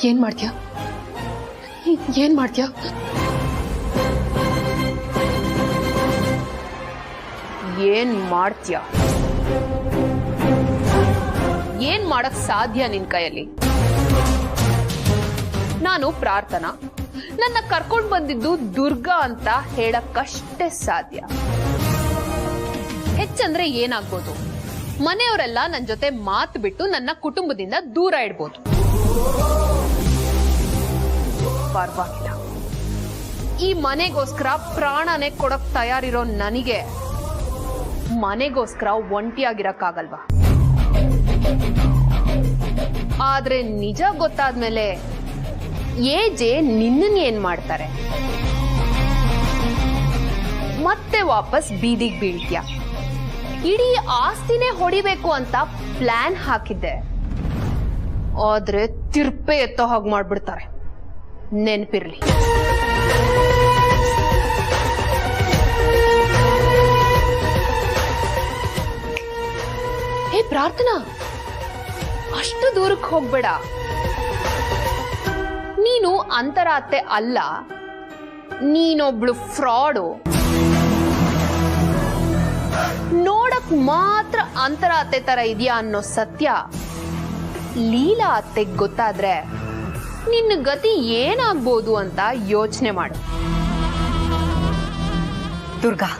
ಏನ್ ಮಾಡ್ತೀಯಾ? ಏನ್ ಮಾಡ್ತೀಯಾ? ಏನ್ ಮಾಡ್ತೀಯಾ? ಏನ್ ಮಾಡಕ್ ಸಾಧ್ಯ ನಿನ್ ಕೈಯಲ್ಲಿ? ನಾನು ಪ್ರಾರ್ಥನಾ, ನನ್ನ ಕರ್ಕೊಂಡ್ ಬಂದಿದ್ದು ದುರ್ಗಾ ಅಂತ ಹೇಳಕ್ಕಷ್ಟೇ ಸಾಧ್ಯ. ಹೆಚ್ಚಂದ್ರೆ ಏನಾಗ್ಬೋದು? ಮನೆಯವರೆಲ್ಲ ನನ್ನ ಜೊತೆ ಮಾತು ಬಿಟ್ಟು ನನ್ನ ಕುಟುಂಬದಿಂದ ದೂರ ಇಡ್ಬೋದು. ಪರವಾಗಿಲ್ಲ, ಈ ಮನೆಗೋಸ್ಕರ ಪ್ರಾಣನೇ ಕೊಡಕ್ ತಯಾರಿರೋ ನನಗೆ ಮನೆಗೋಸ್ಕರ ಒಂಟಿಯಾಗಿರಕ್ಕಾಗಲ್ವಾ? ಆದ್ರೆ ನಿಜ ಗೊತ್ತಾದ್ಮೇಲೆ ಏಜೆ ನಿನ್ನನ್ ಏನ್ ಮಾಡ್ತಾರೆ? ಮತ್ತೆ ವಾಪಸ್ ಬೀದಿಗೆ ಬೀಳ್ತೀಯ. ಇಡೀ ಆಸ್ತಿನೇ ಹೊಡಿಬೇಕು ಅಂತ ಪ್ಲಾನ್ ಹಾಕಿದ್ದೆ, ಆದ್ರೆ ತಿರ್ಪೆ ಎತ್ತೋ ಹಾಗೆ ಮಾಡ್ಬಿಡ್ತಾರೆ. ನೆನ್ಪಿರ್ಲಿ. ಹೇ ಪ್ರಾರ್ಥನಾ, ಅಷ್ಟು ದೂರಕ್ಕೆ ಹೋಗ್ಬೇಡ. ನೀನು ಅಂತರಾತೆ ಅಲ್ಲ, ನೀನೊಬ್ಳು ಫ್ರಾಡು. ನೋಡಕ್ ಮಾತ್ರ ಅಂತರಾತೆ ತರ ಇದೆಯಾ ಅನ್ನೋ ಸತ್ಯ ಲೀಲಾ ಅತ್ತೆಗೆ ಗೊತ್ತಾದ್ರೆ ನಿನ್ನ ಗತಿ ಏನಾಗ್ಬೋದು ಅಂತ ಯೋಚನೆ ಮಾಡು. ದುರ್ಗಾ,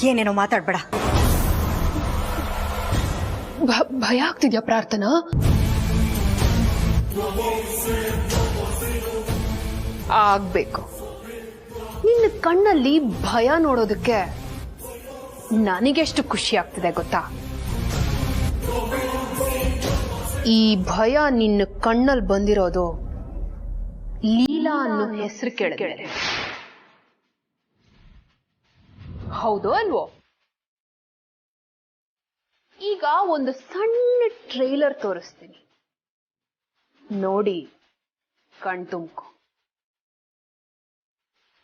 ಏನೇನೋ ಮಾತಾಡ್ಬೇಡ. ಭಯ ಆಗ್ತಿದ್ಯಾ ಪ್ರಾರ್ಥನಾ? ಆಗ್ಬೇಕು. ನಿನ್ನ ಕಣ್ಣಲ್ಲಿ ಭಯ ನೋಡೋದಕ್ಕೆ ನನಗೆಷ್ಟು ಖುಷಿ ಆಗ್ತಿದೆ ಗೊತ್ತಾ? ಈ ಭಯ ನಿನ್ನ ಕಣ್ಣಲ್ಲಿ ಬಂದಿರೋದು ಲೀಲಾ ಅನ್ನೋ ಹೆಸರು ಕೇಳಿದೆ. ಹೌದೋ ಅಲ್ವೋ? ಈಗ ಒಂದು ಸಣ್ಣ ಟ್ರೈಲರ್ ತೋರಿಸ್ತೀನಿ, ನೋಡಿ ಕಣ್ತುಂಬ್ಕೊ.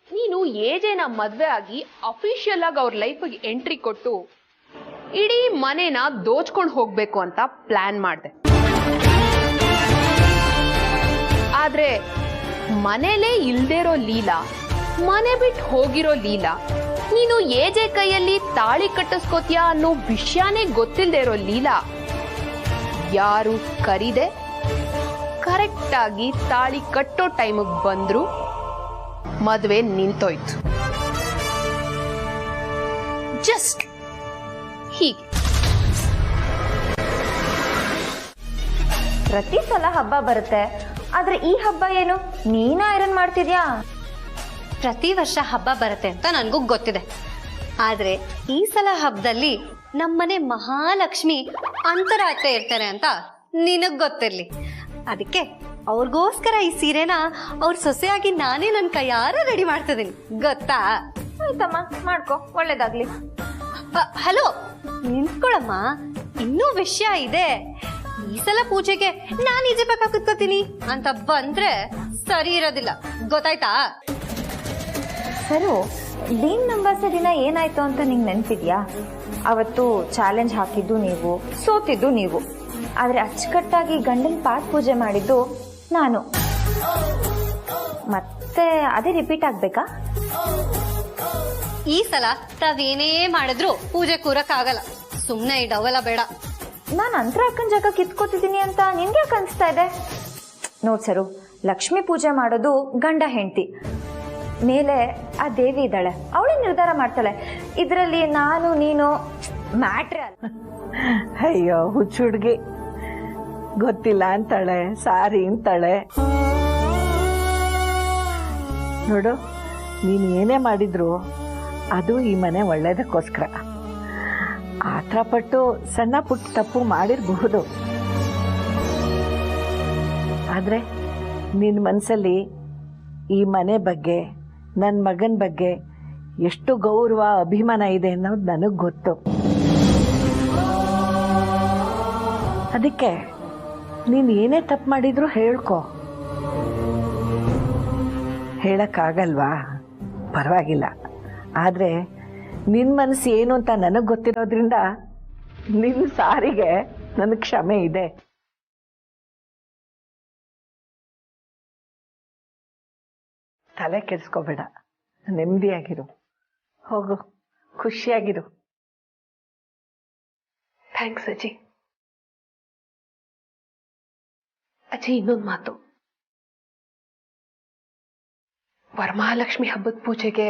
ನೀನು ಏಜೆನ ಮದ್ವೆ ಆಗಿ ಅಫಿಷಿಯಲ್ ಆಗಿ ಅವ್ರ ಲೈಫಿಗೆ ಎಂಟ್ರಿ ಕೊಟ್ಟು ಇಡೀ ಮನೇನ ದೋಚ್ಕೊಂಡು ಹೋಗ್ಬೇಕು ಅಂತ ಪ್ಲಾನ್ ಮಾಡಿದೆ. ಆದ್ರೆ ಮನೇಲೇ ಇಲ್ದೇ ಇರೋ ಲೀಲಾ, ಮನೆ ಬಿಟ್ಟು ಹೋಗಿರೋ ಲೀಲಾ, ನೀನು ಏಜೆ ಕೈಯಲ್ಲಿ ತಾಳಿ ಕಟ್ಟಿಸ್ಕೋತೀಯ ಅನ್ನೋ ವಿಷಯನೇ ಗೊತ್ತಿಲ್ಲದೆ ಇರೋ ಲೀಲಾ, ಯಾರು ಕರೀದೆ ಕರೆಕ್ಟ್ ಆಗಿ ತಾಳಿ ಕಟ್ಟೋ ಟೈಮಿಗೆ ಬಂದ್ರು, ಮದುವೆ ನಿಂತೋಯ್ತು. ಜಸ್ಟ್ ಹೀಗೆ. ಪ್ರತಿ ಸಲ ಹಬ್ಬ ಬರುತ್ತೆ, ಆದ್ರೆ ಈ ಹಬ್ಬ ಏನು ನೀನ ಐರನ್ ಮಾಡ್ತಿದ್ಯಾ? ಪ್ರತಿ ವರ್ಷ ಹಬ್ಬ ಬರುತ್ತೆ ಅಂತ ನನಗೂ ಗೊತ್ತಿದೆ, ಆದ್ರೆ ಈ ಸಲ ಹಬ್ಬದಲ್ಲಿ ನಮ್ಮನೆ ಮಹಾಲಕ್ಷ್ಮಿ ಅಂತರಾತೆ ಇರ್ತಾರೆ ಅಂತ ನಿನಗ್ ಗೊತ್ತಿರ್ಲಿ. ಅದಕ್ಕೆ ಅವ್ರಿಗೋಸ್ಕರ ಈ ಸೀರೆನ ಅವ್ರ ಸೊಸೆಯಾಗಿ ನಾನೇ ನನ್ನ ಕೈಯಾರ ರೆಡಿ ಮಾಡ್ತಿದ್ದೀನಿ, ಗೊತ್ತಾ? ಆಯ್ತಮ್ಮ, ಮಾಡ್ಕೊ, ಒಳ್ಳೇದಾಗ್ಲಿ. ಹಲೋ, ನಿಂತ್ಕೊಳಮ್ಮ, ಇನ್ನೂ ವಿಷಯ ಇದೆ. ಈ ಸಲ ಪೂಜೆಗೆ ನಾನು ಈಜೆ ಬೇಕಾ ಕುತ್ಕೋತೀನಿ ಅಂತ ಬಂದ್ರೆ ಸರಿ ಇರೋದಿಲ್ಲ, ಗೊತ್ತಾಯ್ತಾ? ಸರು, ಡೀನ್ ನಂಬರ್ಸ್ ದಿನ ಏನಾಯ್ತು ಅಂತ ನಿಂಗೆ ನೆನ್ಪಿದ್ಯಾ? ಅವತ್ತು ಚಾಲೆಂಜ್ ಹಾಕಿದ್ದು ನೀವು, ಸೋತಿದ್ದು ನೀವು, ಆದ್ರೆ ಅಚ್ಚುಕಟ್ಟಾಗಿ ಗಂಡನ ಪಾದ ಪೂಜೆ ಮಾಡಿದ್ದು ನಾನು. ಮತ್ತೆ ಅದೇ ರಿಪೀಟ್ ಆಗ್ಬೇಕಾ? ಈ ಸಲ ತಾವೇನೇ ಮಾಡಿದ್ರು ಪೂಜೆ ಕೂರಕ್ಕಾಗಲ್ಲ, ಸುಮ್ನೆ ಇಡವಲ್ಲ ಬೇಡ. ನಾನು ಅಂತರ ಅಕ್ಕನ ಜಾಗ ಕಿತ್ಕೋತಿದ್ದೀನಿ ಅಂತ ನಿನ್ಗೆ ಯಾಕೆ ಅನ್ಸ್ತಾ ಇದೆ? ನೋಡ್ ಸರು, ಲಕ್ಷ್ಮಿ ಪೂಜೆ ಮಾಡೋದು ಗಂಡ ಹೆಂಡತಿ, ಮೇಲೆ ಆ ದೇವಿ ಇದ್ದಾಳೆ, ಅವಳೇ ನಿರ್ಧಾರ ಮಾಡ್ತಾಳೆ. ಇದರಲ್ಲಿ ನಾನು ನೀನು ಮ್ಯಾಟ್ರೆ ಅಲ್ಲ. ಅಯ್ಯೋ ಹುಚ್ಚು ಹುಡ್ಗಿ, ಗೊತ್ತಿಲ್ಲ ಅಂತಾಳೆ, ಸಾರಿ ಅಂತಾಳೆ. ನೋಡು, ನೀನು ಏನೇ ಮಾಡಿದ್ರು ಅದು ಈ ಮನೆ ಒಳ್ಳೇದಕ್ಕೋಸ್ಕರ. ಆತರ ಪಟ್ಟು ಸಣ್ಣ ಪುಟ್ಟ ತಪ್ಪು ಮಾಡಿರಬಹುದು, ಆದ್ರೆ ನಿನ್ನ ಮನಸ್ಸಲ್ಲಿ ಈ ಮನೆ ಬಗ್ಗೆ, ನನ್ನ ಮಗನ ಬಗ್ಗೆ ಎಷ್ಟು ಗೌರವ ಅಭಿಮಾನ ಇದೆ ಅನ್ನೋದು ನನಗೆ ಗೊತ್ತು. ಅದಕ್ಕೆ ನೀನು ಏನೇ ತಪ್ಪು ಮಾಡಿದ್ರು ಹೇಳ್ಕೊ. ಹೇಳಕ್ಕಾಗಲ್ವಾ? ಪರವಾಗಿಲ್ಲ, ಆದರೆ ನಿನ್ನ ಮನಸ್ಸು ಏನು ಅಂತ ನನಗೆ ಗೊತ್ತಿರೋದ್ರಿಂದ ನಿನ್ನ ಸಾರಿಗೆ ನನಗೆ ಕ್ಷಮೆ ಇದೆ. ತಲೆ ಕೆಡಿಸ್ಕೋಬೇಡ, ನೆಮ್ಮದಿಯಾಗಿರು. ಹೋಗು, ಖುಷಿಯಾಗಿರು. ಥ್ಯಾಂಕ್ಸ್ ಅಜ್ಜಿ. ಅಜ್ಜಿ, ಇನ್ನೊಂದು ಮಾತು. ವರಮಹಾಲಕ್ಷ್ಮಿ ಹಬ್ಬದ ಪೂಜೆಗೆ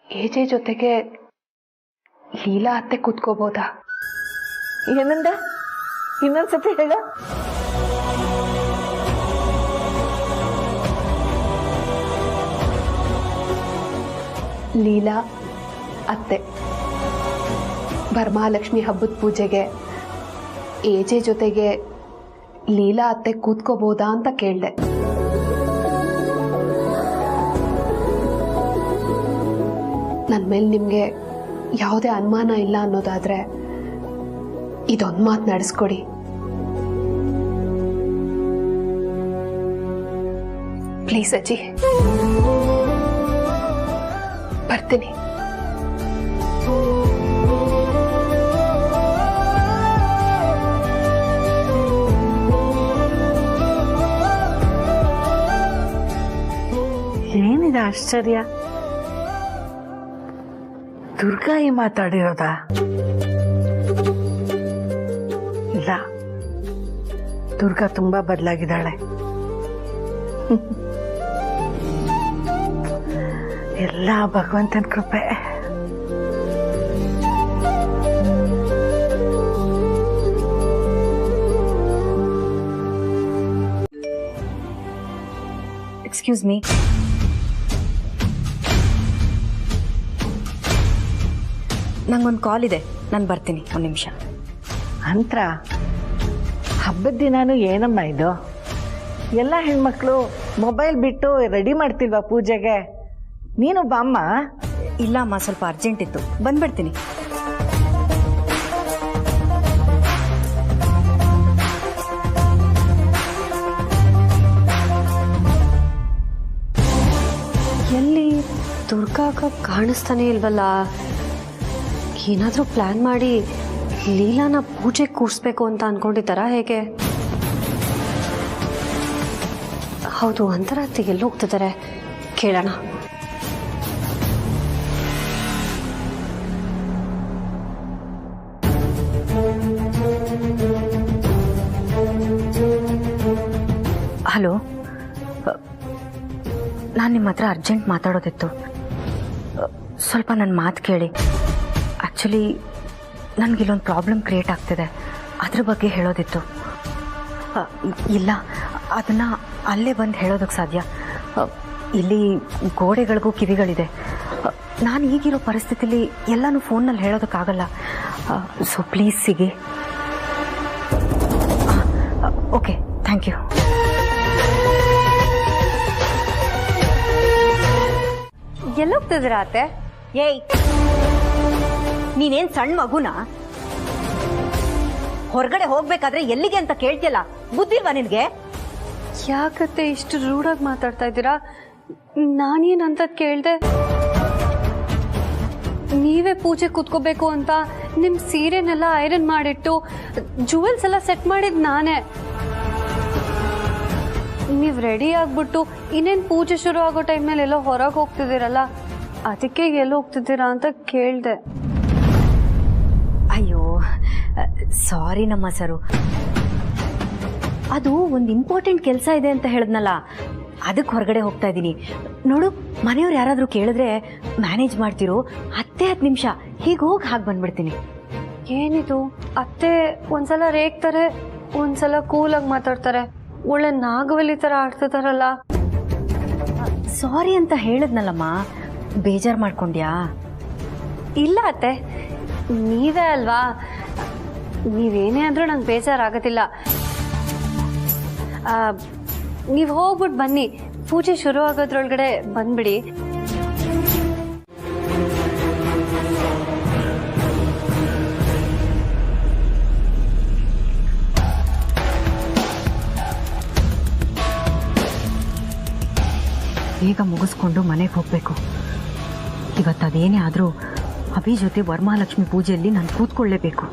ಏಜೆ ಜೊತೆಗೆ ಲೀಲಾ ಅತ್ತೆ ಕೂತ್ಕೋಬೋದಾ? ಏನಂದ? ಇನ್ನೊಂದ್ಸತಿ ಹೇಳ. ಲೀಲಾ ಅತ್ತೆ ವರಮಹಾಲಕ್ಷ್ಮಿ ಹಬ್ಬದ ಪೂಜೆಗೆ ಏಜೆ ಜೊತೆಗೆ ಲೀಲಾ ಅತ್ತೆ ಕೂತ್ಕೋಬೋದಾ ಅಂತ ಕೇಳಿದೆ. ನನ್ನ ಮೇಲೆ ನಿಮಗೆ ಯಾವುದೇ ಅನುಮಾನ ಇಲ್ಲ ಅನ್ನೋದಾದ್ರೆ ಇದೊಂದು ಮಾತು ನಡೆಸ್ಕೊಡಿ. ಪ್ಲೀಸ್ ಅಜ್ಜಿ, ಬರ್ತೀನಿ. ಏನಿದೆ ಆಶ್ಚರ್ಯ? ದುರ್ಗಾಯಿ ಮಾತಾಡಿರೋದಾ? ಇಲ್ಲ, ದುರ್ಗಾ ತುಂಬಾ ಬದಲಾಗಿದ್ದಾಳೆ. ಎಲ್ಲ ಭಗವಂತನ ಕೃಪೆ. ಎಕ್ಸ್ಕ್ಯೂಸ್ ಮೀ, ನಂಗೊಂದು ಕಾಲ್ ಇದೆ, ನಾನು ಬರ್ತೀನಿ, ಒಂದು ನಿಮಿಷ. ಅಂತ್ರ ಹಬ್ಬದ ದಿನಾನು ಏನಮ್ಮ ಇದು? ಎಲ್ಲ ಹೆಣ್ಮಕ್ಳು ಮೊಬೈಲ್ ಬಿಟ್ಟು ರೆಡಿ ಮಾಡ್ತಿಲ್ವಾ ಪೂಜೆಗೆ? ನೀನು ಬಾಮ್ಮ. ಇಲ್ಲ ಅಮ್ಮ, ಸ್ವಲ್ಪ ಅರ್ಜೆಂಟ್ ಇತ್ತು, ಬಂದ್ಬಿಡ್ತೀನಿ. ಎಲ್ಲಿ ದುರ್ಗಾ ಅಕ್ಕ ಕಾಣಿಸ್ತಾನೆ ಇಲ್ವಲ್ಲ? ಏನಾದರೂ ಪ್ಲಾನ್ ಮಾಡಿ ಲೀಲಾನ ಪೂಜೆ ಕೂರಿಸ್ಬೇಕು ಅಂತ ಅನ್ಕೊಂಡಿದ್ದಾರಾ ಹೇಗೆ? ಹೌದು, ಅಂತರಾತ್ರಿ ಎಲ್ಲಿ ಹೋಗ್ತಿದ್ದಾರೆ ಕೇಳೋಣ. ಹಲೋ, ನಾನು ನಿಮ್ಮ ಹತ್ರ ಅರ್ಜೆಂಟ್ ಮಾತಾಡೋದಿತ್ತು. ಸ್ವಲ್ಪ ನನ್ನ ಮಾತು ಕೇಳಿ. ಆ್ಯಕ್ಚುಲಿ ನನಗಿಲ್ಲೊಂದು ಪ್ರಾಬ್ಲಮ್ ಕ್ರಿಯೇಟ್ ಆಗ್ತಿದೆ, ಅದ್ರ ಬಗ್ಗೆ ಹೇಳೋದಿತ್ತು. ಇಲ್ಲ, ಅದನ್ನು ಅಲ್ಲೇ ಬಂದು ಹೇಳೋದಕ್ಕೆ ಸಾಧ್ಯ. ಇಲ್ಲಿ ಗೋಡೆಗಳಿಗೂ ಕಿವಿಗಳಿದೆ. ನಾನು ಈಗಿರೋ ಪರಿಸ್ಥಿತಿಲಿ ಎಲ್ಲನೂ ಫೋನ್ನಲ್ಲಿ ಹೇಳೋದಕ್ಕಾಗಲ್ಲ. ಸೊ ಪ್ಲೀಸ್ ಸಿಗಿ. Okay, thank you. ಎಲ್ಲೋಗ್ತಿದ್ದೀರಾ ಅತ್ತೆ? ಏಯ್, ನೀನೇನ್ ಸಣ್ಣ ಮಗುನ? ಹೊರಗಡೆ ಹೋಗ್ಬೇಕಾದ್ರೆ ಎಲ್ಲಿಗೆ ಅಂತ ಕೇಳ್ತಿಯಲ್ಲ, ಬುದ್ಧಿಲ್ವಾ ನಿನ್ಗೆ? ಯಾಕತ್ತೆ ಇಷ್ಟು ರೂಢಾಗಿ ಮಾತಾಡ್ತಾ ಇದ್ದೀರಾ? ನಾನೇನಂತ ಕೇಳ್ದೆ? ನೀವೇ ಪೂಜೆ ಕೂತ್ಕೋಬೇಕು ಅಂತ ನಿಮ್ ಸೀರೆನೆಲ್ಲ ಐರನ್ ಮಾಡಿಟ್ಟು ಜುವೆಲ್ಸ್ ಎಲ್ಲ ಸೆಟ್ ಮಾಡಿದ್ ನಾನೇ. ನೀವ್ ರೆಡಿ ಆಗ್ಬಿಟ್ಟು ಇನ್ನೇನ್ ಪೂಜೆ ಶುರು ಆಗೋ ಟೈಮ್ನಲ್ಲಿ ಎಲ್ಲೋ ಹೊರಗೆ ಹೋಗ್ತಿದ್ದೀರಲ್ಲ, ಅದಕ್ಕೆ ಎಲ್ಲೋ ಹೋಗ್ತಿದ್ದೀರಾ ಅಂತ ಕೇಳ್ದೆ. ಅಯ್ಯೋ ಸಾರಿ ನಮ್ಮ ಸರು, ಅದು ಒಂದು ಇಂಪಾರ್ಟೆಂಟ್ ಕೆಲಸ ಇದೆ ಅಂತ ಹೇಳಿದ್ನಲ್ಲ, ಅದಕ್ಕೆ ಹೊರಗಡೆ ಹೋಗ್ತಾ ಇದ್ದೀನಿ. ನೋಡು, ಮನೆಯವ್ರು ಯಾರಾದರೂ ಕೇಳಿದ್ರೆ ಮ್ಯಾನೇಜ್ ಮಾಡ್ತಿರೋ, 10 ನಿಮಿಷ ಹೀಗೆ ಹೋಗಿ ಹಾಗೆ ಬಂದ್ಬಿಡ್ತೀನಿ. ಏನಿದು ಅತ್ತೆ ಒಂದ್ಸಲ ರೇಗ್ತಾರೆ, ಒಂದ್ಸಲ ಕೂಲಾಗಿ ಮಾತಾಡ್ತಾರೆ, ಒಳ್ಳೆ ನಾಗವಲ್ಲಿ ತರ ಆಡ್ತಿದಾರಲ್ಲ. ಸಾರಿ ಅಂತ ಹೇಳಿದ್ನಲ್ಲಮ್ಮ, ಬೇಜಾರು ಮಾಡ್ಕೊಂಡ್ಯಾ? ಇಲ್ಲ ಅತ್ತೆ, ನೀವೇ ಅಲ್ವಾ, ನೀವೇನೇ ಆದ್ರೂ ನಂಗೆ ಬೇಜಾರಾಗೋದಿಲ್ಲ. ನೀವು ಹೋಗ್ಬಿಟ್ಟು ಬನ್ನಿ, ಪೂಜೆ ಶುರು ಆಗೋದ್ರೊಳಗಡೆ ಬಂದ್ಬಿಡಿ. ಬೇಗ ಮುಗಿಸ್ಕೊಂಡು ಮನೆಗೆ ಹೋಗ್ಬೇಕು. ಇವತ್ತು ಅದೇನೇ ಆದರೂ ಅಭಿ ಜೊತೆ ವರಮಹಾಲಕ್ಷ್ಮಿ ಪೂಜೆಯಲ್ಲಿ ನಾನು ಕೂತ್ಕೊಳ್ಳೇಬೇಕು.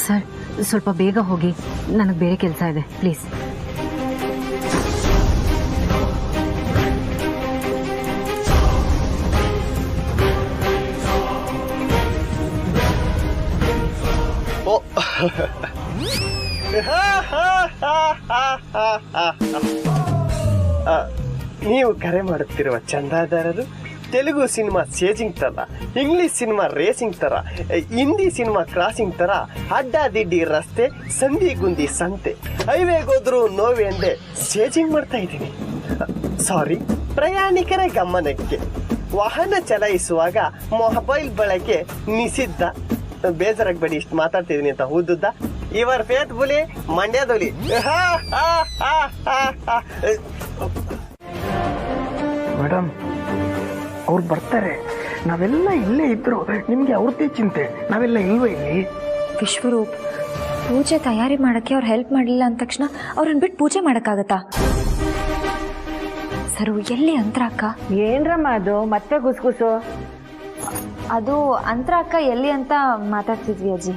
ಸರ್, ಸ್ವಲ್ಪ ಬೇಗ ಹೋಗಿ, ನನಗೆ ಬೇರೆ ಕೆಲಸ ಇದೆ, ಪ್ಲೀಸ್. ನೀವು ಕರೆ ಮಾಡುತ್ತಿರುವ ಚಂದಾದಾರರು ತೆಲುಗು ಸಿನಿಮಾ ಸೇಜಿಂಗ್ ತರ, ಇಂಗ್ಲಿಷ್ ಸಿನಿಮಾ ರೇಸಿಂಗ್ ತರ, ಹಿಂದಿ ಸಿನಿಮಾ ಕ್ರಾಸಿಂಗ್ ತರ ಅಡ್ಡಾದಿಡ್ಡಿ ರಸ್ತೆ, ಸಂಧಿ ಗುಂದಿ ಸಂತೆ, ಹೈವೇಗೋದ್ರು ನೋವೆ ಎಂದೇ ಸೇಜಿಂಗ್ ಮಾಡ್ತಾ ಇದ್ದೀನಿ. ಸಾರಿ, ಪ್ರಯಾಣಿಕರ ಗಮನಕ್ಕೆ, ವಾಹನ ಚಲಾಯಿಸುವಾಗ ಮೊಬೈಲ್ ಬಳಕೆ ನಿಷಿದ್ಧ. ಬೇಜಾರಾಗಬೇಡಿ, ಇಷ್ಟು ಮಾತಾಡ್ತಿದ್ದೀನಿ ಅಂತ ಹೌದುದ್ದ. ಇವರ್ ಫೇತ್ ಬುಲಿ ಮಂಡ್ಯದೊಲಿ. ಮೇಡಮ್, ಅವ್ರು ಬರ್ತಾರೆ, ನಾವೆಲ್ಲ ಇಲ್ಲೇ ಇದ್ರು ನಿಮ್ಗೆ ಅವ್ರದ್ದೇ ಚಿಂತೆ, ನಾವೆಲ್ಲ ಇಲ್ವೇ ಇಲ್ಲಿ? ವಿಶ್ವರೂಪ್, ಪೂಜೆ ತಯಾರಿ ಮಾಡಕ್ಕೆ ಅವ್ರು ಹೆಲ್ಪ್ ಮಾಡಲಿಲ್ಲ ಅಂದ ತಕ್ಷಣ ಅವ್ರನ್ನ ಬಿಟ್ಟು ಪೂಜೆ ಮಾಡಕ್ಕಾಗತ್ತಾ? ಸರು, ಎಲ್ಲಿ ಅಂತರ ಅಕ್ಕ? ಏನ್ರಮ್ಮ ಅದು ಮತ್ತೆ ಗುಸ್ಗುಸು? ಅದು ಅಂತರ ಅಕ್ಕ ಎಲ್ಲಿ ಅಂತ ಮಾತಾಡ್ತಿದ್ವಿ ಅಜ್ಜಿ.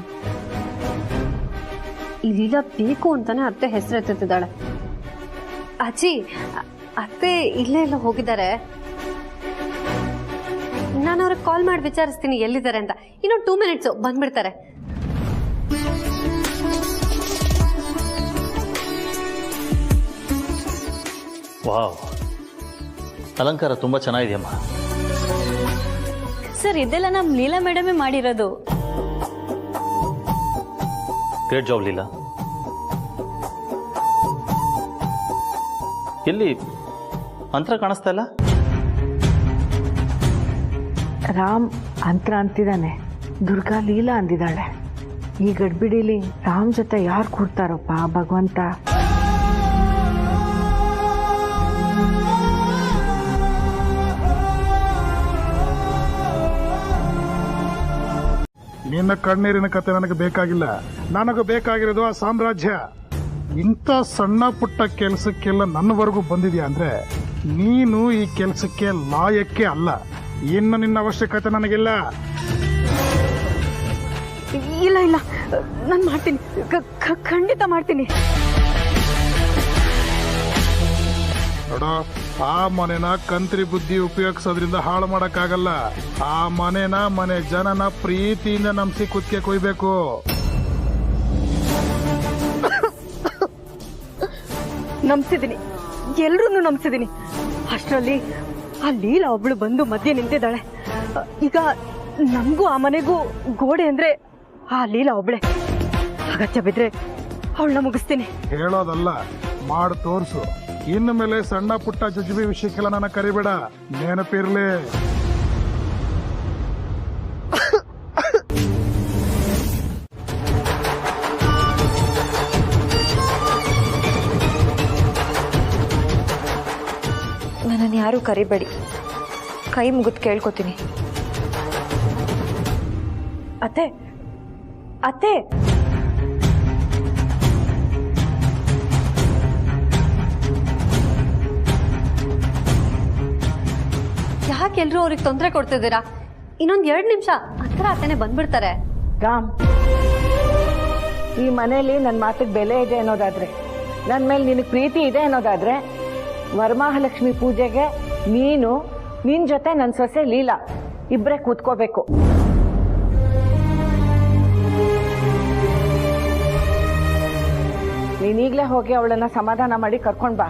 ಇಲ್ಲಿಲ್ಲ ಬೇಕು ಅಂತಾನೆ ಅತ್ತೆ ಹೆಸರು ಎತ್ತುತ್ತಿದ್ದಾಳೆ. ಅಜ್ಜಿ, ಅತ್ತೆ ಇಲ್ಲೇ ಎಲ್ಲ ಹೋಗಿದ್ದಾರೆ. ನಾನು ಅವ್ರಿಗೆ ಕಾಲ್ ಮಾಡಿ ವಿಚಾರಿಸ್ತೀನಿ ಎಲ್ಲಿದ್ದಾರೆ ಅಂತ. ಇನ್ನೊಂದು 2 ಮಿನಿಟ್ಸು ಬಂದ್ಬಿಡ್ತಾರೆ. ವಾವ್, ಅಲಂಕಾರ ತುಂಬಾ ಚೆನ್ನಾಗಿದೆಯಮ್ಮ. ಸರ್, ಇದೆಲ್ಲ ನಮ್ಮ ಲೀಲಾ ಮೇಡಮೇ ಮಾಡಿರೋದು. Great job Leela. ಎಲ್ಲಿ ಅಂತರ ಕಾಣಿಸ್ತಾ ಇಲ್ಲ? ರಾಮ್ ಅಂತರ ಅಂತಿದ್ದಾನೆ, ದುರ್ಗಾ ಲೀಲಾ ಅಂದಿದ್ದಾಳೆ. ಈ ಗಡ್ಬಿಡಿಲಿ ರಾಮ್ ಜೊತೆ ಯಾರು ಕೂಡ್ತಾರಪ್ಪ ಭಗವಂತ? ನಿನ್ನ ಕಣ್ಣೀರಿನ ಕತೆ ನನಗೆ ಬೇಕಾಗಿಲ್ಲ. ನನಗೆ ಬೇಕಾಗಿರೋದು ಆ ಸಾಮ್ರಾಜ್ಯ. ಇಂಥ ಸಣ್ಣ ಪುಟ್ಟ ಕೆಲಸಕ್ಕೆಲ್ಲ ನನ್ನವರೆಗೂ ಬಂದಿದ್ಯಾ ಅಂದ್ರೆ ನೀನು ಈ ಕೆಲಸಕ್ಕೆ ಲಾಯಕ್ಕೆ ಅಲ್ಲ. ಇನ್ನು ನಿನ್ನ ಅವಶ್ಯಕತೆ ನನಗಿಲ್ಲ. ಇಲ್ಲ ಇಲ್ಲ, ನಾನು ಮಾಡ್ತೀನಿ, ಖಂಡಿತ ಮಾಡ್ತೀನಿ. ನೋಡೋ, ಆ ಮನೆನ ಕಂತ್ರಿ ಬುದ್ಧಿ ಉಪಯೋಗಿಸೋದ್ರಿಂದ ಹಾಳು ಮಾಡಕ್ಕಾಗಲ್ಲ. ಆ ಮನೆ ಜನನ ಪ್ರೀತಿಯಿಂದ ನಂಬಿಸಿ ಕುತ್ತಿಗೆ ಕೊಯ್ಬೇಕು. ನಂಬಿಸಿದೀನಿ, ಎಲ್ರೂ ನಂಬಿಸಿದೀನಿ. ಅಷ್ಟರಲ್ಲಿ ಆ ಲೀಲಾ ಒಬ್ಳು ಬಂದು ಮಧ್ಯೆ ನಿಂತಿದ್ದಾಳೆ. ಈಗ ನಮಗೂ ಆ ಮನೆಗೂ ಗೋಡೆ ಅಂದ್ರೆ ಆ ಲೀಲಾ ಒಬ್ಳೆ. ಅಗತ್ಯ ಬಿದ್ರೆ ಅವಳನ್ನ ಮುಗಿಸ್ತೀನಿ. ಹೇಳೋದಲ್ಲ, ಮಾಡಿ ತೋರ್ಸು. ಇನ್ನು ಮೇಲೆ ಸಣ್ಣ ಪುಟ್ಟ ಜಜ್ಬಿ ವಿಷಯಕ್ಕೆಲ್ಲ ನನ್ನ ಕರಿಬೇಡ, ನೆನಪಿರ್ಲಿ. ನನ್ನನ್ನು ಯಾರೂ ಕರಿಬೇಡಿ, ಕೈ ಮುಗಿದು ಕೇಳ್ಕೊತೀನಿ. ಅತ್ತೆ, ಅತ್ತೆ, ಯಾಕೆಲ್ರೂ ಅವ್ರಿಗೆ ತೊಂದರೆ ಕೊಡ್ತಿದ್ದೀರಾ? ಇನ್ನೊಂದ್ 2 ನಿಮಿಷ ಹತ್ರ ಅತ್ತನೆ ಬಂದ್ಬಿಡ್ತಾರೆ. ರಾಮ್, ಈ ಮನೇಲಿ ನನ್ನ ಮಾತಿಗೆ ಬೆಲೆ ಇದೆ ಅನ್ನೋದಾದ್ರೆ, ನನ್ನ ಮೇಲೆ ನಿನಗೆ ಪ್ರೀತಿ ಇದೆ ಅನ್ನೋದಾದ್ರೆ, ವರಮಹಾಲಕ್ಷ್ಮಿ ಪೂಜೆಗೆ ನೀನು ನಿನ್ ಜೊತೆ ನನ್ನ ಸೊಸೆ ಲೀಲಾ ಇಬ್ಬರೇ ಕೂತ್ಕೋಬೇಕು. ನೀನೀಗ್ಲೇ ಹೋಗಿ ಅವಳನ್ನ ಸಮಾಧಾನ ಮಾಡಿ ಕರ್ಕೊಂಡ್ ಬಾ.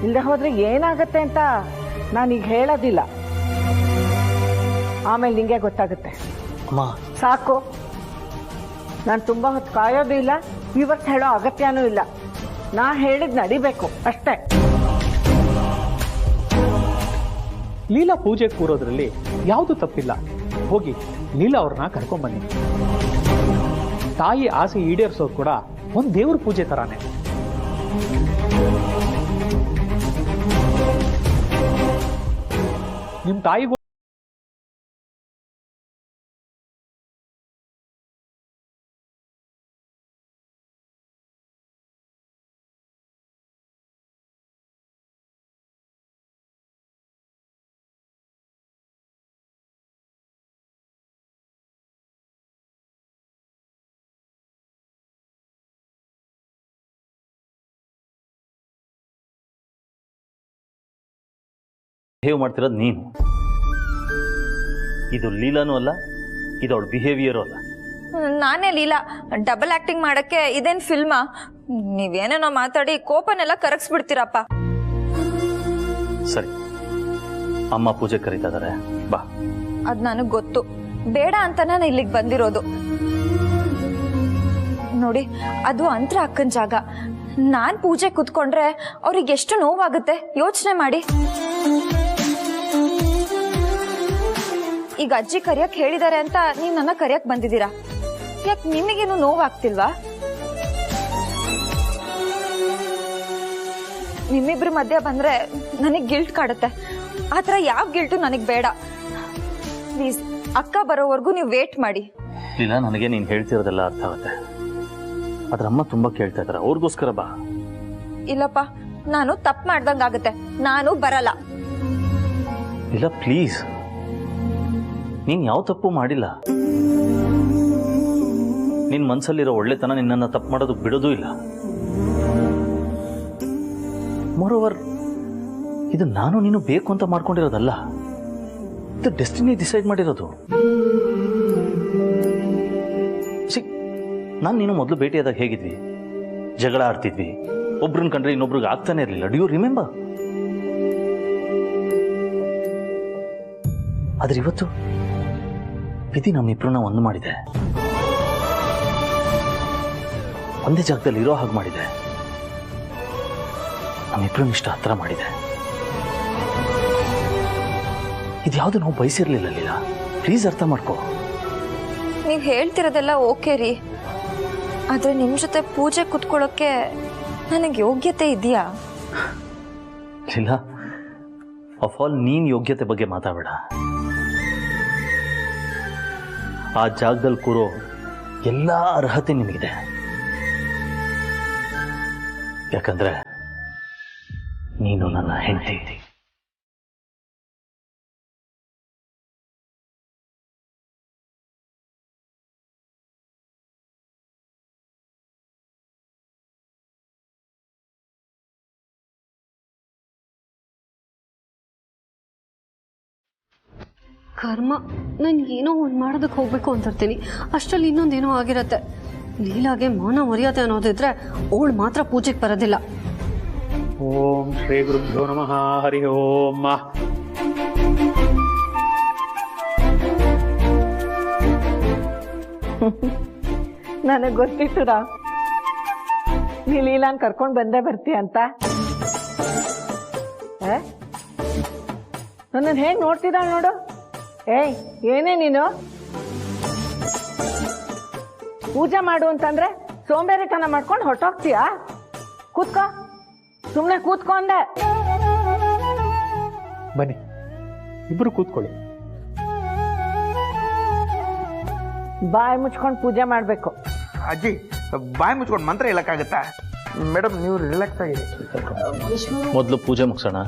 ಇಲ್ಲದೆ ಹೋದ್ರೆ ಏನಾಗತ್ತೆ ಅಂತ ನಾನೀಗ ಹೇಳೋದಿಲ್ಲ, ಆಮೇಲೆ ನಿಂಗೆ ಗೊತ್ತಾಗುತ್ತೆ. ಸಾಕು, ನಾನು ತುಂಬಾ ಹೊತ್ತು ಕಾಯೋದು ಇಲ್ಲ, ವಿವರ್ಸ್ ಹೇಳೋ ಅಗತ್ಯನೂ ಇಲ್ಲ. ನಾ ಹೇಳಿದ್ ನಡಿಬೇಕು ಅಷ್ಟೇ. ಲೀಲಾ ಪೂಜೆ ಕೂರೋದ್ರಲ್ಲಿ ಯಾವುದು ತಪ್ಪಿಲ್ಲ. ಹೋಗಿ ಲೀಲಾ ಅವ್ರನ್ನ ಕರ್ಕೊಂಡ್ಬನ್ನಿ. ತಾಯಿ ಆಸೆ ಈಡೇರಿಸೋದು ಕೂಡ ಒಂದು ದೇವ್ರ ಪೂಜೆ ತರಾನೇ. ನಿಮ್ಮ ತಾಯಿಗೂ ಬಿಹೇವ್ ಮಾಡ್ತಿರೋದು ನೀನು. ಇದು ಲೀಲಾನೂ ಅಲ್ಲ, ಇದು ಅವಳ ಬಿಹೇವಿಯರು ಅಲ್ಲ. ನಾನೇ ಲೀಲಾ, ಡಬಲ್ ಆಕ್ಟಿಂಗ್ ಮಾಡಕ್ಕೆ ಇದೇನ್ ಫಿಲ್ಮಾ? ನೀವೇನೇನೋ ಮಾತಾಡಿ ಕೋಪನೆಲ್ಲ ಕರಗಿಸ್ಬಿಡ್ತೀರಪ್ಪ. ಸರಿ, ಅಮ್ಮ ಪೂಜೆ ಕರೀತಾ ಇದಾರೆ, ಬಾ. ಅದ್ ನನಗ್ ಗೊತ್ತು, ಬೇಡ ಅಂತ ನಾನು ಇಲ್ಲಿಗೆ ಬಂದಿರೋದು. ನೋಡಿ, ಅದು ಅಂತ್ರ ಅಕ್ಕನ ಜಾಗ. ನಾನ್ ಪೂಜೆ ಕುತ್ಕೊಂಡ್ರೆ ಅವ್ರಿಗೆ ಎಷ್ಟು ನೋವಾಗುತ್ತೆ ಯೋಚನೆ ಮಾಡಿ. ಈಗ ಅಜ್ಜಿ ಕರಿಯಕ್ ಹೇಳಿದಾರೆ ಅಂತ ನೀವ್ ನನ್ನ ಕರಿಯಕ್ ಬಂದಿದ್ದೀರಾ. ಯಾಕೆ ನಿಮಗೇನು ನೋವಾಗ್ತಿಲ್ವಾ? ನಿಮ್ಮಿಬ್ರ ಮಧ್ಯ ಬಂದ್ರೆ ನನಗ್ ಗಿಲ್ಟ್ ಕಾಡುತ್ತೆ. ಆತರ ಯಾವ ಗಿಲ್ಟು ನನಗ್ ಬೇಡ. ಪ್ಲೀಸ್, ಅಕ್ಕ ಬರೋವರೆಗೂ ನೀವು ವೇಟ್ ಮಾಡಿ. ಇಲ್ಲ, ನನಗೆ ನೀನು ಹೇಳ್ತಿರೋದೆಲ್ಲ ಅರ್ಥ ಆಗುತ್ತೆ. ಅದ್ರ ಅಮ್ಮ ತುಂಬಾ ಕೇಳ್ತಾ ಇದಾರೆ, ಅವ್ರಿಗೋಸ್ಕರ ಬಾ. ಇಲ್ಲಪ್ಪ, ನಾನು ತಪ್ಪು ಮಾಡ್ದಂಗಾಗುತ್ತೆ, ನಾನು ಬರಲ್ಲ. ಇಲ್ಲ ಪ್ಲೀಸ್, ನೀನ್ ಯಾವ ತಪ್ಪು ಮಾಡಿಲ್ಲ. ನಿನ್ ಮನ್ಸಲ್ಲಿರೋ ಒಳ್ಳೆತನ ನಿನ್ನನ್ನು ತಪ್ಪು ಮಾಡೋದಕ್ಕೆ ಬಿಡೋದೂ ಇಲ್ಲ. ಮೋರೋವರ್, ಇದು ನಾನು ನೀನು ಬೇಕು ಅಂತ ಮಾಡ್ಕೊಂಡಿರೋದಲ್ಲ, ಇದು ಡೆಸ್ಟಿನಿ ಡಿಸೈಡ್ ಮಾಡಿರೋದು. ನಾನು ನೀನು ಮೊದಲು ಭೇಟಿಯಾದಾಗ ಹೇಗಿದ್ವಿ? ಜಗಳ ಆಡ್ತಿದ್ವಿ, ಒಬ್ರನ್ನ ಕಂಡ್ರೆ ಇನ್ನೊಬ್ರಿಗೆ ಆಗ್ತಾನೆ ಇರಲಿಲ್ಲ. Do you remember? ಆದ್ರೆ ಇವತ್ತು ವಿಧಿ ನಮ್ಮಿಬ್ರನ್ನ ಒಂದು ಮಾಡಿದೆ, ಒಂದೇ ಜಾಗದಲ್ಲಿ ಇರೋ ಹಾಗೆ ಮಾಡಿದೆ, ನಮ್ಮಿಬ್ರನ್ನ ಇಷ್ಟ ಹತ್ರ ಮಾಡಿದೆ. ಇದ್ಯಾವುದು ನಾವು ಬಯಸಿರ್ಲಿಲ್ಲ ಲೀಲಾ, ಪ್ಲೀಸ್ ಅರ್ಥ ಮಾಡ್ಕೋ. ನೀವ್ ಹೇಳ್ತಿರೋದೆಲ್ಲ ಓಕೆ ರೀ, ಆದ್ರೆ ನಿಮ್ ಜೊತೆ ಪೂಜೆ ಕುತ್ಕೊಳ್ಳೋಕೆ ನನಗೆ ಯೋಗ್ಯತೆ ಇದೆಯಾ? ಲೀಲಾ, ಆಫ್ ಆಲ್ ನೀನ್ ಯೋಗ್ಯತೆ ಬಗ್ಗೆ ಮಾತಾಡಬೇಡ. ಆ ಜಾಗದಲ್ಲಿ ಕೂರೋ ಎಲ್ಲ ಅರ್ಹತೆ ನಿನಗಿದೆ. ಯಾಕಂದ್ರೆ ನೀನು ನನ್ನ ಹೆಂಡತಿ. ಕರ್ಮ, ನಾನು ಏನೋ ಒಂದು ಮಾಡೋದಕ್ಕೆ ಹೋಗ್ಬೇಕು ಅಂತಿರ್ತೀನಿ, ಅಷ್ಟರಲ್ಲಿ ಇನ್ನೊಂದೇನೋ ಆಗಿರತ್ತೆ. ಲೀಲಾಗೆ ಮೌನ ಮರ್ಯಾದೆ ಅನ್ನೋದಿದ್ರೆ ಅವಳು ಮಾತ್ರ ಪೂಜೆಗೆ ಬರೋದಿಲ್ಲ. ಓಂ ಶ್ರೀ ಗುರುಭ್ಯೋ ನಮಃ. ಹರಿ ಓಂ. ನನಗೆ ಗೊತ್ತಿತ್ತು ನೀ ಲೀಲಾನ್ ಕರ್ಕೊಂಡು ಬಂದೇ ಬರ್ತೀಯ ಅಂತ. ನನ್ನನ್ನು ಹೇಗೆ ನೋಡ್ತಿದ್ದಾಳೆ ನೋಡು. ಏಯ್, ಏನೇ ನೀನು? ಪೂಜೆ ಮಾಡು ಅಂತಂದ್ರೆ ಸೋಂಬೇರಿತನ ಮಾಡ್ಕೊಂಡು ಹೊರಟೋಗ್ತೀಯಾ? ಕೂತ್ಕೋ, ಸುಮ್ಮನೆ ಕೂತ್ಕೊ ಅಂದೆ. ಬನ್ನಿ, ಇಬ್ರು ಕೂತ್ಕೊಳ್ಳಿ. ಬಾಯಿ ಮುಚ್ಕೊಂಡು ಪೂಜೆ ಮಾಡಬೇಕು. ಅಜ್ಜಿ, ಬಾಯಿ ಮುಚ್ಕೊಂಡು ಮಂತ್ರ ಹೇಳಕ್ಕಾಗತ್ತಾ? ಮೇಡಮ್, ನೀವು ರಿಲ್ಯಾಕ್ಸ್ ಆಗಿದೆ. ಮೊದಲು ಪೂಜೆ ಮುಗಿಸೋಣ.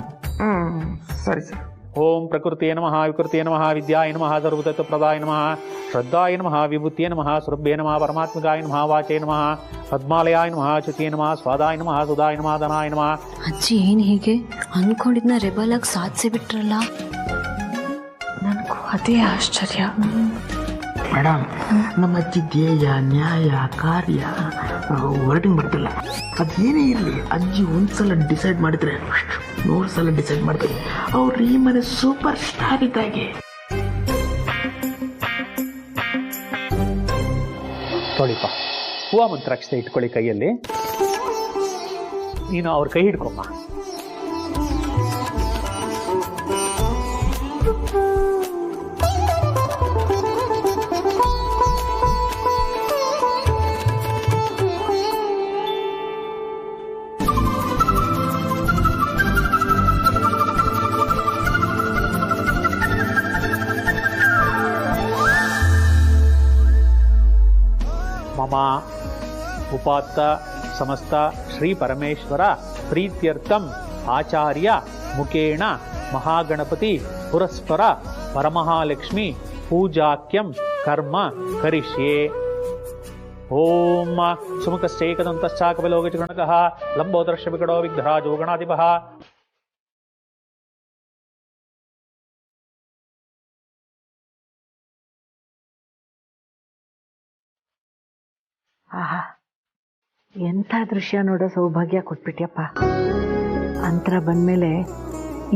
ಸರಿ ಸರ್. ಓಂ ಪ್ರಕೃತಿಯೇ ನಮಃ, ವಿಕೃತಿಯೇ ನಮಃ, ವಿದ್ಯಾಯ ನಮಃ, ಸರ್ವತತ್ವ ಪ್ರದಾಯ ನಮಃ, ಶ್ರದ್ಧಾಯ ನಮಃ, ವಿಭೂತಿಯೇ ನಮಃ, ಸುರಭ್ಯೇ ನಮಃ, ಪರಮಾತ್ಮಕಾಯ ನಮಃ, ವಾಚೇ ನಮಃ, ಪದ್ಮಾಲಯಾಯ ನಮಃ, ಚ್ಯುತಿಯೇ ನಮಃ, ಸ್ವಾದಾಯ ನಮಃ, ಸುಧಾಯ ನಮಃ, ಧನಾಯ ನಮಃ. ಅಜ್ಜಿ ಏನ್ ಹೀಗೆ ಅನ್ಕೊಂಡಿದ್ನ ರೆಬಲ್ ಆಗಿ ಸಾಧಿಸಿ ಬಿಟ್ರಲ್ಲ? ನನಗೂ ಅದೇ ಆಶ್ಚರ್ಯ. ಮೇಡಮ್, ನಮ್ಮ ಅಜ್ಜಿ ಧ್ಯೇಯ, ನ್ಯಾಯ, ಕಾರ್ಯ ವರ್ಡಿಂಗ್ ಬರ್ತಿಲ್ಲ. ಅದೇನೇ ಇರಲಿ, ಅಜ್ಜಿ ಒಂದ್ಸಲ ಡಿಸೈಡ್ ಮಾಡಿದ್ರೆ 100 ಸಲ ಡಿಸೈಡ್ ಮಾಡ್ತಾರೆ. ಅವ್ರು ಈ ಮನೆ ಸೂಪರ್ ಸ್ಟಾರ್ ಇದ್ದಾಗೆ. ತೊಳಿಪ, ಹೂವ ಮಂತ್ರಾಕ್ಷತೆ ಇಟ್ಕೊಳ್ಳಿ ಕೈಯಲ್ಲಿ. ನೀನು ಅವ್ರ ಕೈ ಹಿಡ್ಕೊಮ್ಮ. ಮಮ ಉಪಾತ್ತ ಸಮಸ್ತ ಶ್ರೀ ಪರಮೇಶ್ವರ ಪ್ರೀತ್ಯರ್ಥಂ ಆಚಾರ್ಯ ಮುಖೇಣ ಮಹಾಗಣಪತಿ ಪುರಸ್ಪರ ವರಮಹಾಲಕ್ಷ್ಮಿ ಪೂಜಾಕ್ಯಂ ಕರ್ಮ ಕರಿಷ್ಯೆ. ಓಂ ಸುಮುಖಶ್ಚೈಕದಂತಶ್ಚಾಕವಿಲೋಕಚಗಣಕಃ ಲಂಬೋದರ್ಶ ವಿಕಟೋ ವಿಘ್ನರಾಜೋ ಗಣಾಧಿಪಃ ಆಹಾ, ಎಂಥ ದೃಶ್ಯ ನೋಡೋ ಸೌಭಾಗ್ಯ ಕೊಟ್ಬಿಟ್ಯಪ್ಪ. ಅಂತರ ಬಂದಮೇಲೆ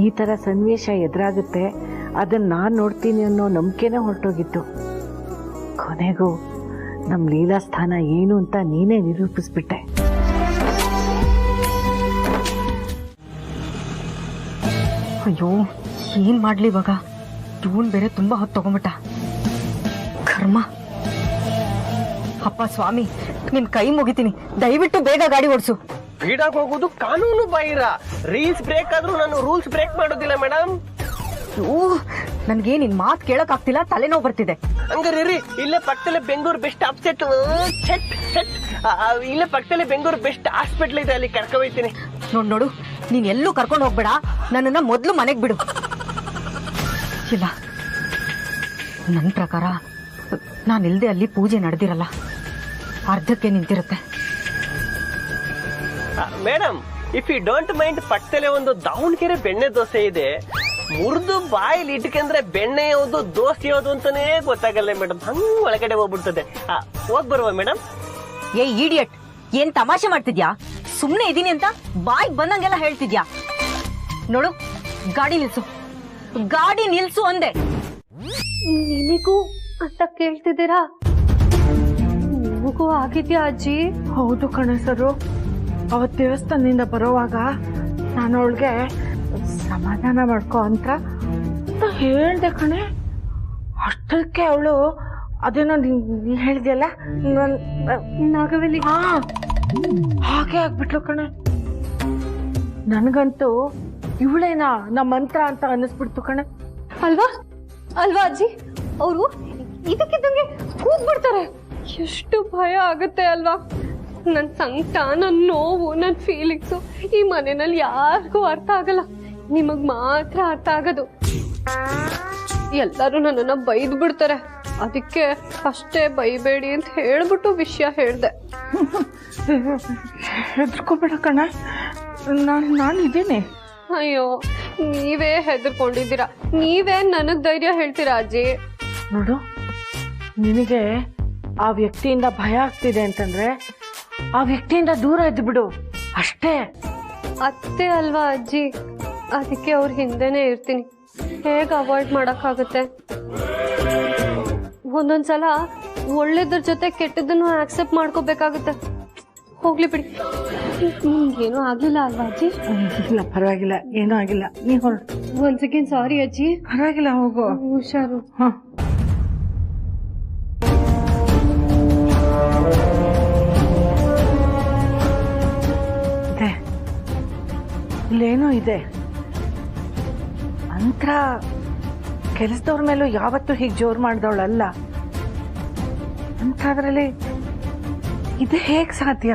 ಈ ಥರ ಸನ್ನಿವೇಶ ಎದುರಾಗುತ್ತೆ, ಅದನ್ನು ನಾನು ನೋಡ್ತೀನಿ ಅನ್ನೋ ನಂಬಿಕೆನೇ ಹೊರಟೋಗಿತ್ತು. ಕೊನೆಗೂ ನಮ್ಮ ಲೀಲಾ ಸ್ಥಾನ ಏನು ಅಂತ ನೀನೇ ನಿರೂಪಿಸ್ಬಿಟ್ಟೆ. ಅಯ್ಯೋ ಏನ್ ಮಾಡ್ಲಿ ಇವಾಗ? ಇವನ್ ಬೇರೆ ತುಂಬಾ ಹೊತ್ತು ತಗೊಂಬಿಟ್ಟ. ಕರ್ಮ. ಅಪ್ಪ ಸ್ವಾಮಿ, ನಿನ್ ಕೈ ಮುಗಿತೀನಿ, ದಯವಿಟ್ಟು ಬೇಗ ಗಾಡಿ ಓಡಿಸು. ಸ್ಪೀಡಾಗಿ ಹೋಗೋದು ಕಾನೂನು ಬಾಹಿರ. ರೀಲ್ಸ್ ಬ್ರೇಕ್ ಆದ್ರೂ ನಾನು ರೂಲ್ಸ್ ಬ್ರೇಕ್ ಮಾಡೋದಿಲ್ಲ ಮೇಡಮ್. ನನ್ಗೆ ನಿನ್ ಮಾತ್ ಕೇಳಕ್ ಆಗ್ತಿಲ್ಲ, ತಲೆನೋವು ಬರ್ತಿದೆ. ಹಂಗಾರೆ ಇಲ್ಲೇ ಪಕ್ಕದಲ್ಲೇ ಬೆಂಗಳೂರು ಬೆಸ್ಟ್ ಅಪ್ಸೆಟ್ ಇಲ್ಲೇ ಪಕ್ಕದಲ್ಲೇ ಬೆಂಗಳೂರು ಬೆಸ್ಟ್ ಹಾಸ್ಪಿಟಲ್ ಇದೆ, ಅಲ್ಲಿ ಕರ್ಕೊ ಹೋಗ್ತೀನಿ. ನೋಡು, ನೀನ್ ಎಲ್ಲೂ ಕರ್ಕೊಂಡು ಹೋಗ್ಬೇಡ, ನನ್ನನ್ನ ಮೊದ್ಲು ಮನೆಗ್ ಬಿಡು. ಇಲ್ಲ, ನನ್ ಪ್ರಕಾರ ನಾನಿಲ್ದೆ ಅಲ್ಲಿ ಪೂಜೆ ನಡೆದಿರಲ್ಲ, ಅರ್ಧಕ್ಕೆ ನಿಂತಿರುತ್ತೆ. Madam, if you don't mind, ಪಕ್ಕದಲ್ಲೇ ಒಂದು ದಾವಣಗೆರೆ ಬೆಣ್ಣೆ ದೋಸೆ ಇದೆ. ಮುರಿದು ಬಾಯಿಲಿ ಇಟ್ಕಂದ್ರೆ ಬೆಣ್ಣೆ ಯಾವುದು ದೋಸೆ ಯಾವುದು ಅಂತಾನೇ ಗೊತ್ತಾಗಲ್ಲ ಮೇಡಮ್. ಹಂಗ ಒಳಗಡೆ ಹೋಗ್ಬಿಡ್ತದೆ. ಹೋಗ್ ಬರುವ ಮೇಡಮ್. ಏ ಇಡಿಯಟ್, ಏನ್ ತಮಾಷೆ ಮಾಡ್ತಿದ್ಯಾ? ಸುಮ್ನೆ ಇದೀನಿ ಅಂತ ಬಾಯಿಗೆ ಬಂದಂಗೆಲ್ಲ ಹೇಳ್ತಿದ್ಯಾ? ನೋಡು, ಗಾಡಿ ನಿಲ್ಸು, ಗಾಡಿ ನಿಲ್ಸು ಅಂದೆ. ನಿನಗೂ ಅಂತ ಕೇಳ್ತಿದ್ದೀರಾ? ನಿಮಗೂ ಆಗಿದ್ಯಾ ಅಜ್ಜಿ? ಹೌದು ಕಣಸರು, ಅವತ್ತು ದೇವಸ್ಥಾನದಿಂದ ಬರೋವಾಗ ನಾನು ಅವಳಿಗೆ ಸಮಾಧಾನ ಮಾಡ್ಕೊ ಅಂತ ಹೇಳ್ದೆ ಕಣೆ. ಅಷ್ಟಕ್ಕೆ ಅವಳು ಅದೇನೋ ನೀ ಹೇಳಿದ್ಯಲ್ಲ ನಾಗವಲ್ಲಿ, ಹಾಗೆ ಆಗ್ಬಿಟ್ಲು ಕಣೆ. ನನಗಂತೂ ಇವಳೇನಾ ನಮ್ಮ ಮಂತ್ರ ಅಂತ ಅನ್ನಿಸ್ಬಿಡ್ತು ಕಣೆ. ಅಲ್ವಾ ಅಲ್ವಾ ಅಜ್ಜಿ? ಅವರು ಇದಕ್ಕಿದ್ದಂಗೆ ಕೂಗ್ಬಿಡ್ತಾರೆ. ಎಷ್ಟು ಭಯ ಆಗುತ್ತೆ ಅಲ್ವಾ? ನನ್ನ ಸಂಕಟ, ನನ್ನ ನೋವು, ನನ್ನ ಫೀಲಿಂಗ್ಸು ಈ ಮನೆಯಲ್ಲಿ ಯಾರಿಗೂ ಅರ್ಥ ಆಗಲ್ಲ, ನಿಮಗ್ ಮಾತ್ರ ಅರ್ಥ ಆಗೋದು. ಎಲ್ಲರೂ ನನ್ನನ್ನ ಬೈದ್ ಬಿಡ್ತಾರೆ, ಅದಕ್ಕೆ ಅಷ್ಟೇ ಬೈಬೇಡಿ ಅಂತ ಹೇಳ್ಬಿಟ್ಟು ವಿಷಯ ಹೇಳ್ದೆ. ಹೆದರ್ಕೋಬೇಡ ಕಣ, ನಾನು ಇದ್ದೀನಿ. ಅಯ್ಯೋ, ನೀವೇ ಹೆದರ್ಕೊಂಡಿದ್ದೀರಾ, ನೀವೇ ನನಗ್ ಧೈರ್ಯ ಹೇಳ್ತೀರಾ ಅಜ್ಜಿ? ನೋಡು, ನಿನಗೆ ಆ ವ್ಯಕ್ತಿಯಿಂದ ಭಯ ಆಗ್ತಿದೆ ಅಂತಂದ್ರೆ ಆ ವ್ಯಕ್ತಿಯಿಂದ ದೂರ ಇದ್ದು ಬಿಡು ಅಷ್ಟೇ. ಅತ್ತೆ ಅಲ್ವಾ ಅಜ್ಜಿ, ಅದಕ್ಕೆ ಅವ್ರ ಹಿಂದೆನೆ ಇರ್ತೀನಿ. ಹೇಗೆ ಅವಾಯ್ಡ್ ಮಾಡಕ್ಕಾಗುತ್ತೆ? ಒಂದೊಂದ್ಸಲ ಒಳ್ಳೇದ್ರ ಜೊತೆ ಕೆಟ್ಟದನ್ನು ಆಕ್ಸೆಪ್ಟ್ ಮಾಡ್ಕೋಬೇಕಾಗುತ್ತೆ. ಹೋಗ್ಲಿ ಬಿಡಿ. ನಿಮ್ಗೇನೂ ಆಗ್ಲಿಲ್ಲ ಅಲ್ವಾ ಅಜ್ಜಿ? ಇಲ್ಲ, ಪರವಾಗಿಲ್ಲ, ಏನೂ ಆಗಿಲ್ಲ. ನೀ ಹೊರಟು. ಒಂದ್ ಸೆಕೆಂಡ್, ಸಾರಿ ಅಜ್ಜಿ. ಪರವಾಗಿಲ್ಲ, ಹೋಗು. ಹುಷಾರು. ಇಲ್ಲೇನೋ ಇದೆ ಅಂತ. ಕೆಲಸದವ್ರ ಮೇಲೂ ಯಾವತ್ತೂ ಹೀಗೆ ಜೋರು ಮಾಡಿದವಳಲ್ಲ ಅಂಥದ್ರಲ್ಲಿ ಇದು ಹೇಗೆ ಸಾಧ್ಯ?